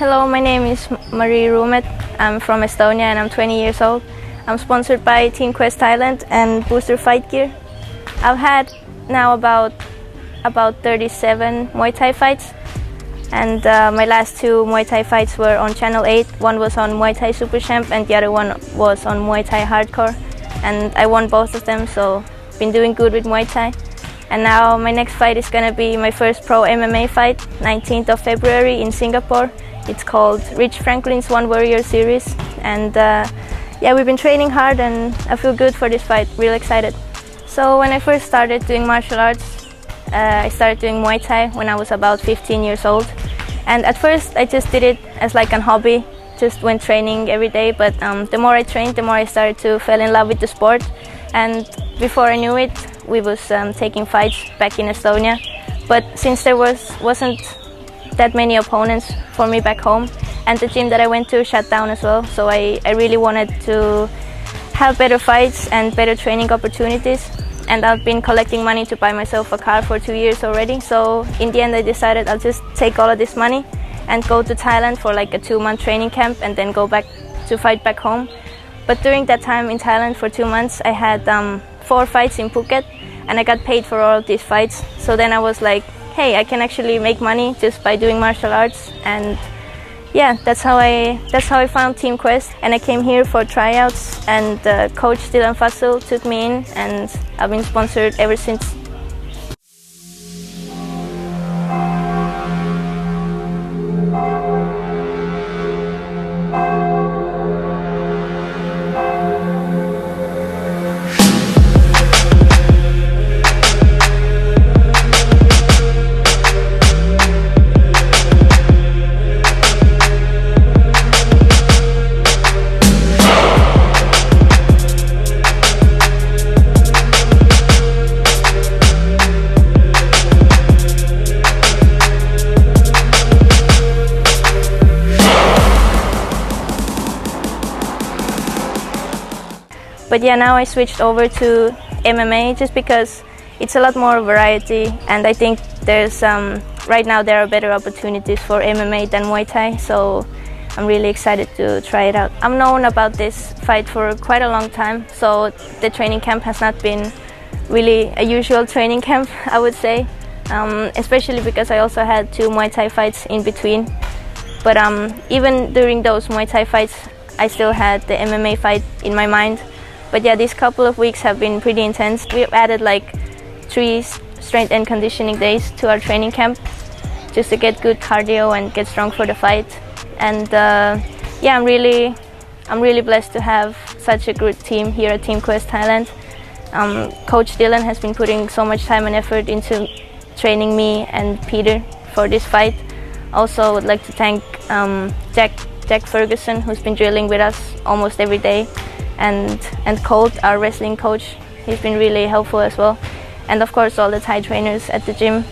Hello, my name is Marie Rumet. I'm from Estonia and I'm 20 years old. I'm sponsored by Team Quest Thailand and Booster Fight Gear. I've had now about 37 Muay Thai fights, and my last two Muay Thai fights were on Channel 8. One was on Muay Thai Super Champ and the other one was on Muay Thai Hardcore, and I won both of them, so been doing good with Muay Thai. And now my next fight is gonna be my first pro MMA fight, 19th of February in Singapore. It's called Rich Franklin's One Warrior Series, and yeah, we've been training hard and I feel good for this fight, real excited. So when I first started doing martial arts, I started doing Muay Thai when I was about 15 years old. And at first I just did it as like a hobby, just went training every day, but the more I trained, the more I started to fall in love with the sport. And before I knew it, we was taking fights back in Estonia. But since there wasn't that many opponents for me back home, and the gym that I went to shut down as well, so I really wanted to have better fights and better training opportunities. And I've been collecting money to buy myself a car for 2 years already, so in the end I decided I'll just take all of this money and go to Thailand for like a 2-month training camp and then go back to fight back home. But during that time in Thailand for 2 months, I had 4 fights in Phuket, and I got paid for all of these fights. So then I was like, hey, I can actually make money just by doing martial arts. And yeah, that's how I found Team Quest, and I came here for tryouts, and coach Dylan Fussell took me in, and I've been sponsored ever since. But yeah, now I switched over to MMA just because it's a lot more variety, and I think there's right now there are better opportunities for MMA than Muay Thai, so I'm really excited to try it out. I've known about this fight for quite a long time, so the training camp has not been really a usual training camp, I would say, especially because I also had 2 Muay Thai fights in between. But even during those Muay Thai fights, I still had the MMA fight in my mind. But yeah, these couple of weeks have been pretty intense. We've added like 3 strength and conditioning days to our training camp just to get good cardio and get strong for the fight. And yeah, I'm really blessed to have such a good team here at Team Quest Thailand. Coach Dylan has been putting so much time and effort into training me and Peter for this fight. Also, I would like to thank Jack Ferguson, who's been drilling with us almost every day. And Colt, our wrestling coach, he's been really helpful as well. And of course all the Thai trainers at the gym.